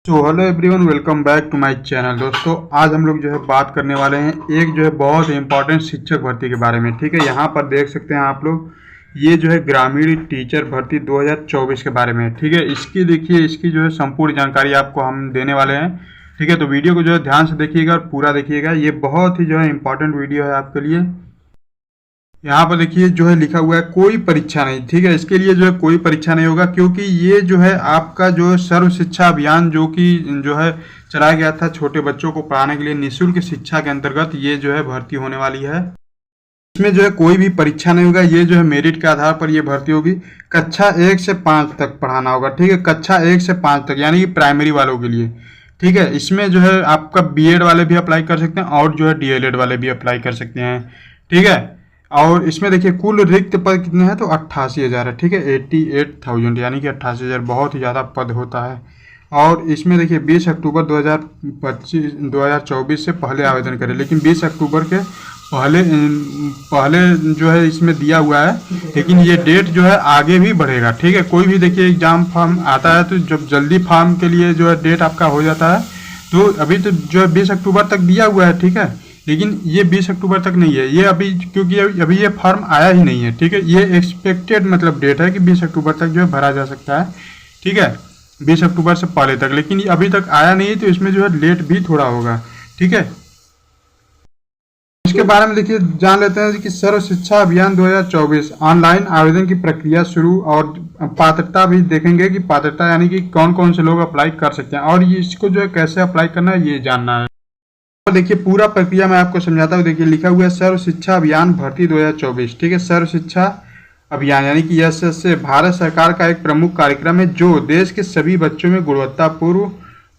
तो hello everyone, welcome back to my channel. दोस्तों, आज हम लोग जो है बात करने वाले हैं एक जो है बहुत इंपॉर्टेंट शिक्षक भर्ती के बारे में। ठीक है, यहाँ पर देख सकते हैं आप लोग, ये जो है ग्रामीण टीचर भर्ती 2024 के बारे में। ठीक है, इसकी देखिए, इसकी जो है संपूर्ण जानकारी आपको हम देने वाले हैं। ठीक है, तो वीडियो को जो है ध्यान से देखिएगा और पूरा देखिएगा। ये बहुत ही जो है इंपॉर्टेंट वीडियो है आपके लिए। यहाँ पर देखिए जो है लिखा हुआ है कोई परीक्षा नहीं। ठीक है, इसके लिए जो है कोई परीक्षा नहीं होगा, क्योंकि ये जो है आपका जो सर्व शिक्षा अभियान जो कि जो है चलाया गया था छोटे बच्चों को पढ़ाने के लिए निःशुल्क शिक्षा के अंतर्गत ये जो है भर्ती होने वाली है। इसमें जो है कोई भी परीक्षा नहीं होगा, ये जो है मेरिट के आधार पर ये भर्ती होगी। कक्षा 1 से 5 तक पढ़ाना होगा। ठीक है, कक्षा 1 से 5 तक यानी कि प्राइमरी वालों के लिए। ठीक है, इसमें जो है आपका बीएड वाले भी अप्लाई कर सकते हैं और जो है डीएलएड वाले भी अप्लाई कर सकते हैं। ठीक है, और इसमें देखिए कुल रिक्त पद कितने हैं, तो 88,000 है। ठीक है, 88,000 यानी कि 88,000 बहुत ही ज़्यादा पद होता है। और इसमें देखिए 20 अक्टूबर 2024 से पहले आवेदन करें, लेकिन 20 अक्टूबर के पहले जो है इसमें दिया हुआ है, लेकिन ये डेट जो है आगे भी बढ़ेगा। ठीक है, कोई भी देखिए एग्जाम फॉर्म आता है तो जब जल्दी फॉर्म के लिए जो है डेट आपका हो जाता है, तो अभी तो जो है 20 अक्टूबर तक दिया हुआ है। ठीक है, लेकिन ये 20 अक्टूबर तक नहीं है, ये अभी, क्योंकि अभी ये फॉर्म आया ही नहीं है। ठीक है, ये एक्सपेक्टेड मतलब डेट है कि 20 अक्टूबर तक जो है भरा जा सकता है। ठीक है, 20 अक्टूबर से पहले तक, लेकिन अभी तक आया नहीं है तो इसमें जो है लेट भी थोड़ा होगा। ठीक है, इसके बारे में देखिए जान लेते हैं कि सर्व शिक्षा अभियान 2024 ऑनलाइन आवेदन की प्रक्रिया शुरू, और पात्रता भी देखेंगे कि पात्रता यानी कि कौन कौन से लोग अप्लाई कर सकते हैं और ये इसको जो है कैसे अप्लाई करना है ये जानना है। तो देखिए पूरा प्रक्रिया मैं आपको समझाता हूँ। देखिए लिखा हुआ है सर्व शिक्षा अभियान भर्ती 2024। ठीक है, सर्व शिक्षा अभियान यानी कि एसएसए भारत सरकार का एक प्रमुख कार्यक्रम है जो देश के सभी बच्चों में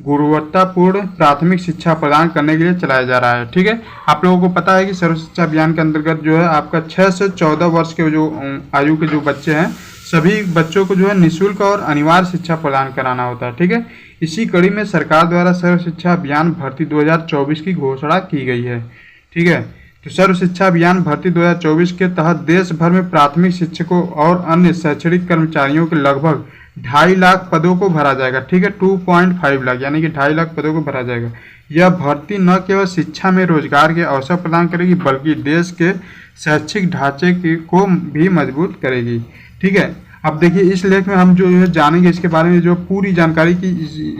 गुणवत्तापूर्ण प्राथमिक शिक्षा प्रदान करने के लिए चलाया जा रहा है। ठीक है, आप लोगों को पता है कि सर्व शिक्षा अभियान के अंतर्गत जो है आपका 6 से 14 वर्ष के जो आयु के जो बच्चे हैं, सभी बच्चों को जो है निःशुल्क और अनिवार्य शिक्षा प्रदान कराना होता है। ठीक है, इसी कड़ी में सरकार द्वारा सर्व शिक्षा अभियान भर्ती 2024 की घोषणा की गई है। ठीक है, तो सर्व शिक्षा अभियान भर्ती 2024 के तहत देश भर में प्राथमिक शिक्षकों और अन्य शैक्षणिक कर्मचारियों के लगभग 2.5 लाख पदों को भरा जाएगा। ठीक है, 2.5 लाख यानी कि 2.5 लाख पदों को भरा जाएगा। यह भर्ती न केवल शिक्षा में रोजगार के अवसर प्रदान करेगी, बल्कि देश के शैक्षिक ढांचे को भी मजबूत करेगी। ठीक है, अब देखिए इस लेख में हम जो है जानेंगे इसके बारे में, जो पूरी जानकारी की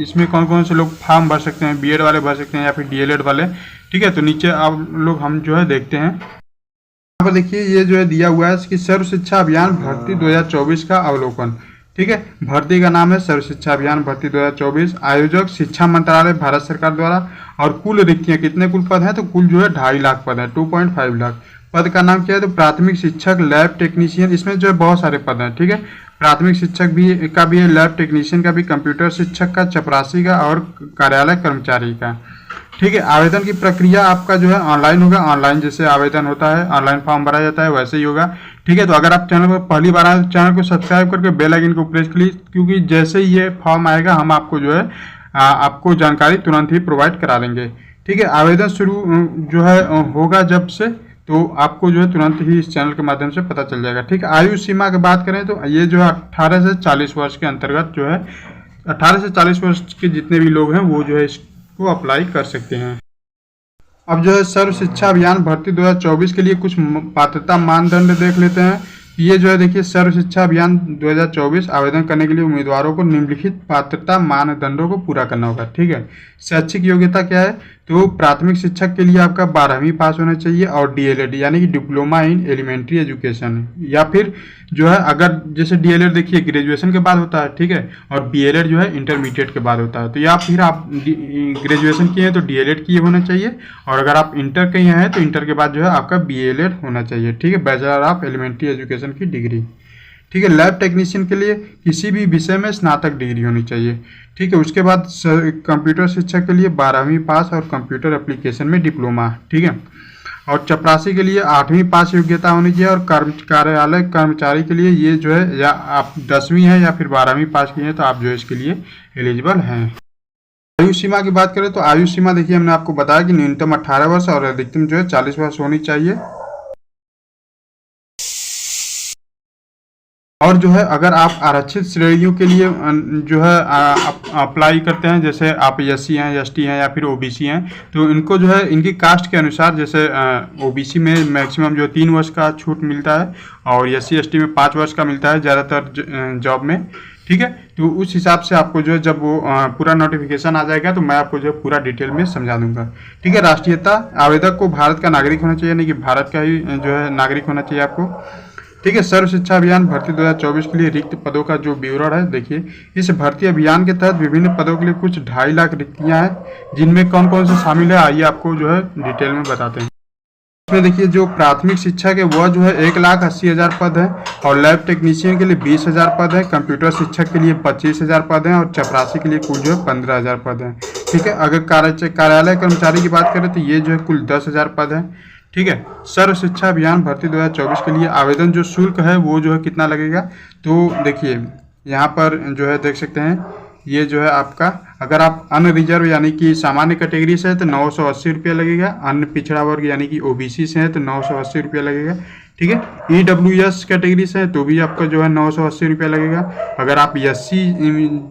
इसमें कौन कौन से लोग फॉर्म भर सकते हैं, बीएड वाले भर सकते हैं या फिर डीएलएड वाले। ठीक है, तो नीचे आप लोग हम जो है देखते हैं। यहाँ पर देखिए ये जो है दिया हुआ है कि सर्व शिक्षा अभियान भर्ती 2024 का अवलोकन। ठीक है, भर्ती का नाम है सर्व शिक्षा अभियान भर्ती 2024। आयोजक शिक्षा मंत्रालय भारत सरकार द्वारा। और कुल रिक्तियां कितने कुल पद हैं, तो कुल जो है 2.5 लाख पद है, 2.5 लाख। पद का नाम क्या है, तो प्राथमिक शिक्षक, लैब टेक्नीशियन, इसमें जो है बहुत सारे पद हैं। ठीक है, प्राथमिक शिक्षक का भी है, लैब टेक्नीशियन का भी, कंप्यूटर शिक्षक का, चपरासी का और कार्यालय कर्मचारी का। ठीक है, आवेदन की प्रक्रिया आपका जो है ऑनलाइन होगा। ऑनलाइन जैसे आवेदन होता है, ऑनलाइन फॉर्म भरा जाता है, वैसे ही होगा। ठीक है, तो अगर आप चैनल पर पहली बार आए तो चैनल को सब्सक्राइब करके बेल आइकन को प्रेस करिए, क्योंकि जैसे ही ये फॉर्म आएगा हम आपको जो है आपको जानकारी तुरंत ही प्रोवाइड करा देंगे। ठीक है, आवेदन शुरू जो है होगा जब से, तो आपको जो है तुरंत ही इस चैनल के माध्यम से पता चल जाएगा। ठीक है, आयु सीमा की बात करें तो ये जो है 18 से 40 वर्ष के अंतर्गत जो है 18 से 40 वर्ष के जितने भी लोग हैं वो जो है इसको अप्लाई कर सकते हैं। अब जो है सर्व शिक्षा अभियान भर्ती 2024 के लिए कुछ पात्रता मानदंड देख लेते हैं। ये जो है देखिए सर्व शिक्षा अभियान 2024 आवेदन करने के लिए उम्मीदवारों को निम्नलिखित पात्रता मानदंडों को पूरा करना होगा। ठीक है, शैक्षिक योग्यता क्या है, तो प्राथमिक शिक्षक के लिए आपका 12वीं पास होना चाहिए और डीएलएड यानी कि डिप्लोमा इन एलिमेंट्री एजुकेशन, या फिर जो है अगर जैसे डीएलएड देखिए ग्रेजुएशन के बाद होता है। ठीक है, और बीएलएड जो है इंटरमीडिएट के बाद होता है। तो या फिर आप ग्रेजुएशन किए हैं तो डीएलएड किए होना चाहिए, और अगर आप इंटर किए हैं तो इंटर के बाद जो है आपका बीएलएड होना चाहिए। ठीक है, बैचलर ऑफ एलिमेंट्री एजुकेशन की डिग्री। ठीक है, लैब टेक्नीशियन के लिए किसी भी विषय में स्नातक डिग्री होनी चाहिए। ठीक है, उसके बाद कंप्यूटर शिक्षक के लिए 12वीं पास और कंप्यूटर एप्लीकेशन में डिप्लोमा। ठीक है, और चपरासी के लिए 8वीं पास योग्यता होनी चाहिए, और कार्यालय कर्मचारी के लिए ये जो है या आप 10वीं है या फिर 12वीं पास की हैं तो आप जो है इसके लिए एलिजिबल हैं। आयु सीमा की बात करें तो आयु सीमा देखिए हमने आपको बताया कि न्यूनतम 18 वर्ष और अधिकतम जो है 40 वर्ष होनी चाहिए। और जो है अगर आप आरक्षित श्रेणियों के लिए जो है अप्लाई करते हैं, जैसे आप एससी हैं, एसटी हैं या फिर ओबीसी हैं, तो इनको जो है इनकी कास्ट के अनुसार, जैसे ओबीसी में मैक्सिमम जो 3 वर्ष का छूट मिलता है और एससी एसटी में 5 वर्ष का मिलता है ज़्यादातर जॉब में, ठीक है। तो उस हिसाब से आपको जो है जब वो पूरा नोटिफिकेशन आ जाएगा तो मैं आपको जो है पूरा डिटेल में समझा दूंगा, ठीक है। राष्ट्रीयता, आवेदक को भारत का नागरिक होना चाहिए, नहीं कि भारत का ही जो है नागरिक होना चाहिए आपको, ठीक है। सर्व शिक्षा अभियान भर्ती 2024 के लिए रिक्त पदों का जो विवरण है, देखिए इस भर्ती अभियान के तहत विभिन्न पदों के लिए कुछ 2.5 लाख रिक्तियां हैं, जिनमें कौन कौन से शामिल है आइए आपको जो है डिटेल में बताते हैं। इसमें देखिए जो प्राथमिक शिक्षा के वह जो है 1,80,000 पद है और लैब टेक्नीशियन के लिए 20,000 पद है, कंप्यूटर शिक्षक के लिए 25,000 पद हैं और चपरासी के लिए कुल जो है 15,000 पद हैं, ठीक है। अगर कार्यालय कर्मचारी की बात करें तो ये जो है कुल 10,000 पद है, ठीक है। सर्व शिक्षा अभियान भर्ती 2024 के लिए आवेदन जो शुल्क है वो जो है कितना लगेगा, तो देखिए यहाँ पर जो है देख सकते हैं, ये जो है आपका, अगर आप अन्य रिजर्व यानी कि सामान्य कैटेगरी से है तो 980 रुपया लगेगा, अन्य पिछड़ा वर्ग यानी कि ओबीसी से है तो 980 रुपया लगेगा, ठीक है। ईडब्ल्यूएस कैटेगरी से है तो भी आपका जो है 980 रुपया लगेगा। अगर आप एससी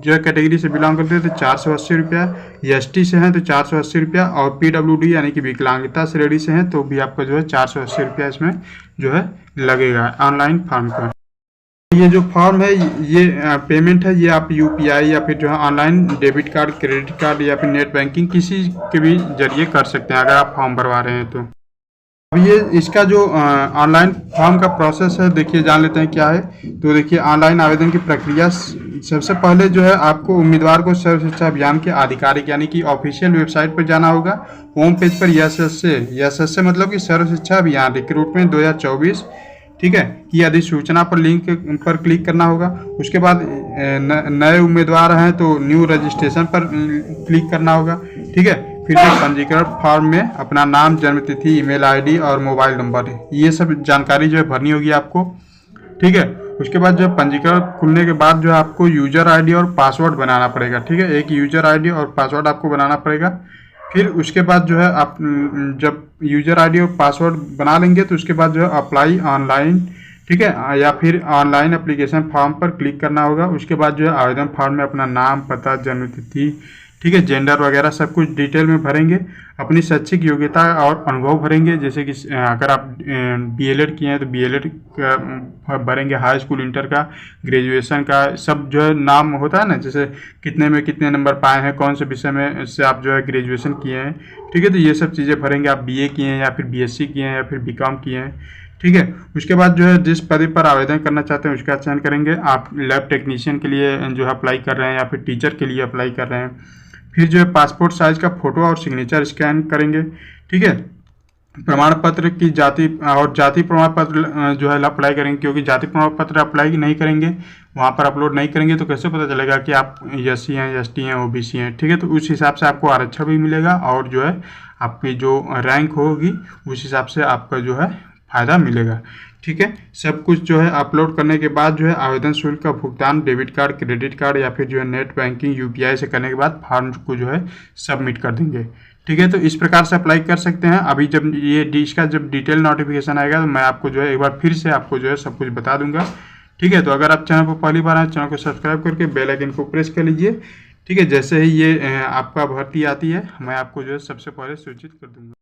जो कैटेगरी से बिलोंग करते हैं तो 480 रुपया, एसटी से हैं तो 480 रुपया और पीडब्ल्यूडी यानी कि विकलांगता श्रेणी से हैं तो भी आपका जो है 480 रुपया इसमें जो है लगेगा ऑनलाइन फॉर्म का। ये जो फॉर्म है, ये पेमेंट है, ये आप यूपीआई या फिर जो है online debit card, credit card या फिर नेट बैंकिंग किसी के भी जरिए कर सकते हैं अगर आप फॉर्म भरवा रहे हैं तो। अब ये इसका जो ऑनलाइन फॉर्म का प्रोसेस है, देखिए जान लेते हैं क्या है। तो देखिए ऑनलाइन आवेदन की प्रक्रिया, सबसे पहले जो है आपको उम्मीदवार को सर्व शिक्षा अभियान के आधिकारिक यानी कि ऑफिशियल वेबसाइट पर जाना होगा। होम पेज पर एसएसए मतलब कि सर्व शिक्षा अभियान रिक्रूटमेंट 2024, ठीक है, की अधिसूचना पर लिंक पर क्लिक करना होगा। उसके बाद नए उम्मीदवार हैं तो न्यू रजिस्ट्रेशन पर क्लिक करना होगा, ठीक है। फिर जो पंजीकरण फॉर्म में अपना नाम, जन्मतिथि, ईमेल आईडी और मोबाइल नंबर, ये सब जानकारी जो है भरनी होगी आपको, ठीक है। उसके बाद जो पंजीकरण खुलने के बाद जो है आपको यूजर आईडी और पासवर्ड बनाना पड़ेगा, ठीक है। एक यूजर आईडी और पासवर्ड आपको बनाना पड़ेगा। फिर उसके बाद जो है आप जब यूजर आईडी और पासवर्ड बना लेंगे तो उसके बाद जो है अप्लाई ऑनलाइन, ठीक है, या फिर ऑनलाइन एप्लीकेशन फॉर्म पर क्लिक करना होगा। उसके बाद जो है आवेदन फॉर्म में अपना नाम, पता, जन्मतिथि, ठीक है, जेंडर वगैरह सब कुछ डिटेल में भरेंगे। अपनी शैक्षिक योग्यता और अनुभव भरेंगे, जैसे कि अगर आप बीएलएड किए हैं तो बीएलएड भरेंगे, हाई स्कूल, इंटर का, ग्रेजुएशन का, सब जो है नाम होता है ना, जैसे कितने में कितने नंबर पाए हैं, कौन से विषय में से आप जो है ग्रेजुएशन किए हैं, ठीक है। तो ये सब चीज़ें भरेंगे। आप बीए किए हैं या फिर बीएससी किए हैं या फिर बीकॉम किए हैं, ठीक है। उसके बाद जो है जिस पद पर आवेदन करना चाहते हैं उसका चयन करेंगे। आप लैब टेक्नीशियन के लिए जो है अप्लाई कर रहे हैं या फिर टीचर के लिए अप्लाई कर रहे हैं। फिर जो है पासपोर्ट साइज का फोटो और सिग्नेचर स्कैन करेंगे, ठीक है। प्रमाण पत्र की जाति प्रमाण पत्र जो है अप्लाई करेंगे, क्योंकि जाति प्रमाण पत्र अप्लाई नहीं करेंगे, वहाँ पर अपलोड नहीं करेंगे तो कैसे पता चलेगा कि आप एससी हैं, एसटी हैं, ओबीसी हैं, ठीक है। तो उस हिसाब से आपको आरक्षण भी मिलेगा और जो है आपकी जो रैंक होगी उस हिसाब से आपका जो है फ़ायदा मिलेगा, ठीक है। सब कुछ जो है अपलोड करने के बाद जो है आवेदन शुल्क का भुगतान डेबिट कार्ड, क्रेडिट कार्ड या फिर जो है नेट बैंकिंग यूपीआई से करने के बाद फॉर्म को जो है सबमिट कर देंगे, ठीक है। तो इस प्रकार से अप्लाई कर सकते हैं। अभी जब इसका जब डिटेल नोटिफिकेशन आएगा तो मैं आपको जो है एक बार फिर से आपको जो है सब कुछ बता दूंगा, ठीक है। तो अगर आप चैनल पर पहली बार आए, चैनल को सब्सक्राइब करके बेल आइकन को प्रेस कर लीजिए, ठीक है। जैसे ही ये आपका भर्ती आती है मैं आपको जो है सबसे पहले सूचित कर दूंगा।